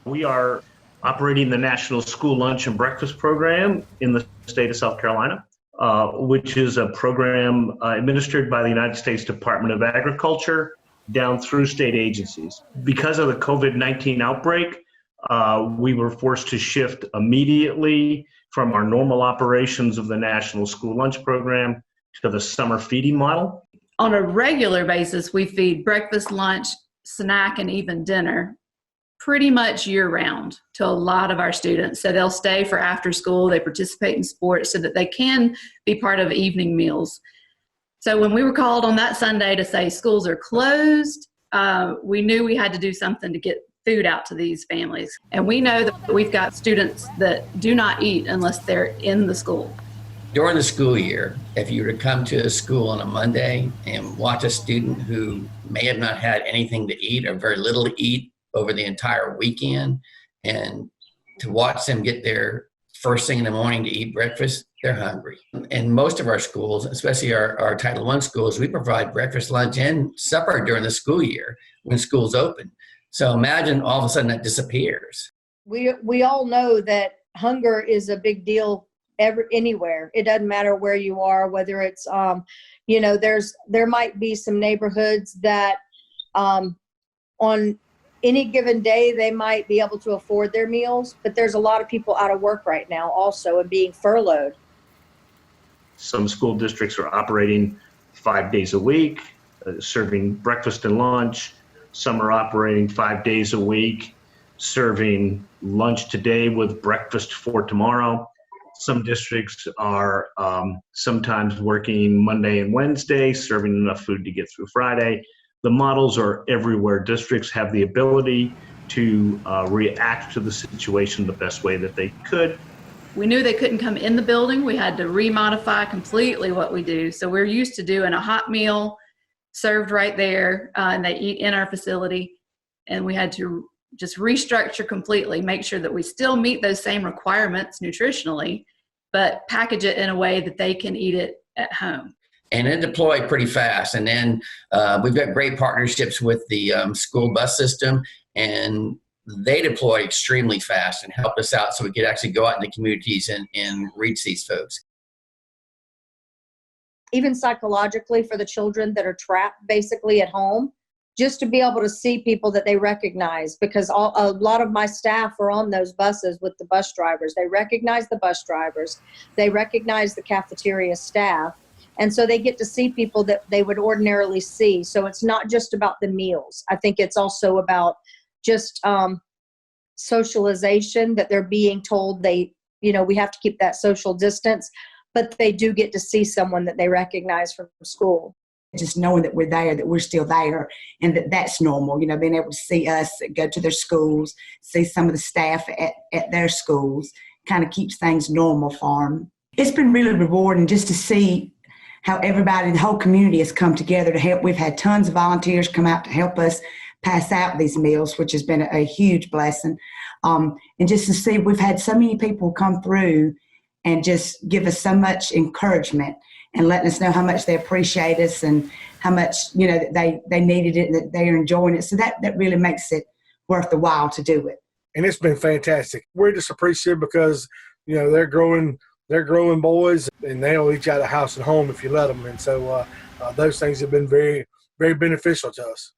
We are operating the National School Lunch and Breakfast Program in the state of South Carolina, which is a program administered by the United States Department of Agriculture down through state agencies. Because of the COVID-19 outbreak, we were forced to shift immediately from our normal operations of the National School Lunch Program to the summer feeding model. On a regular basis, we feed breakfast, lunch, snack, and even dinner pretty much year-round to a lot of our students. So they'll stay for after school, they participate in sports so that they can be part of evening meals. So when we were called on that Sunday to say schools are closed, we knew we had to do something to get food out to these families. And we know that we've got students that do not eat unless they're in the school. During the school year, if you were to come to a school on a Monday and watch a student who may have not had anything to eat or very little to eat over the entire weekend, and to watch them get there first thing in the morning to eat breakfast, they're hungry. In most of our schools, especially our Title I schools, we provide breakfast, lunch, and supper during the school year when school's open. So imagine all of a sudden that disappears. We all know that hunger is a big deal anywhere. It doesn't matter where you are, whether it's, there might be some neighborhoods that on any given day, they might be able to afford their meals, but there's a lot of people out of work right now also and being furloughed. Some school districts are operating 5 days a week, serving breakfast and lunch. Some are operating 5 days a week, serving lunch today with breakfast for tomorrow. Some districts are sometimes working Monday and Wednesday, serving enough food to get through Friday. The models are everywhere. Districts have the ability to react to the situation the best way that they could. We knew they couldn't come in the building. We had to remodify completely what we do. So we're used to doing a hot meal served right there, and they eat in our facility. And we had to just restructure completely, make sure that we still meet those same requirements nutritionally, but package it in a way that they can eat it at home. And it deployed pretty fast. And then we've got great partnerships with the school bus system, and they deployed extremely fast and helped us out so we could actually go out in the communities and reach these folks. Even psychologically for the children that are trapped basically at home, just to be able to see people that they recognize, because a lot of my staff are on those buses with the bus drivers. They recognize the bus drivers. They recognize the cafeteria staff. And so they get to see people that they would ordinarily see. So it's not just about the meals. I think it's also about just socialization, that they're being told we have to keep that social distance, but they do get to see someone that they recognize from school. Just knowing that we're there, that we're still there, and that's normal, being able to see us go to their schools, see some of the staff at their schools, kind of keeps things normal for them. It's been really rewarding just to see how everybody, the whole community has come together to help. We've had tons of volunteers come out to help us pass out these meals, which has been a huge blessing. And just to see, we've had so many people come through and just give us so much encouragement and letting us know how much they appreciate us and how much, that they needed it and that they're enjoying it. So that really makes it worth the while to do it. And it's been fantastic. We're just appreciative because, they're growing boys, and they'll each out of house and home if you let them. And so those things have been very, very beneficial to us.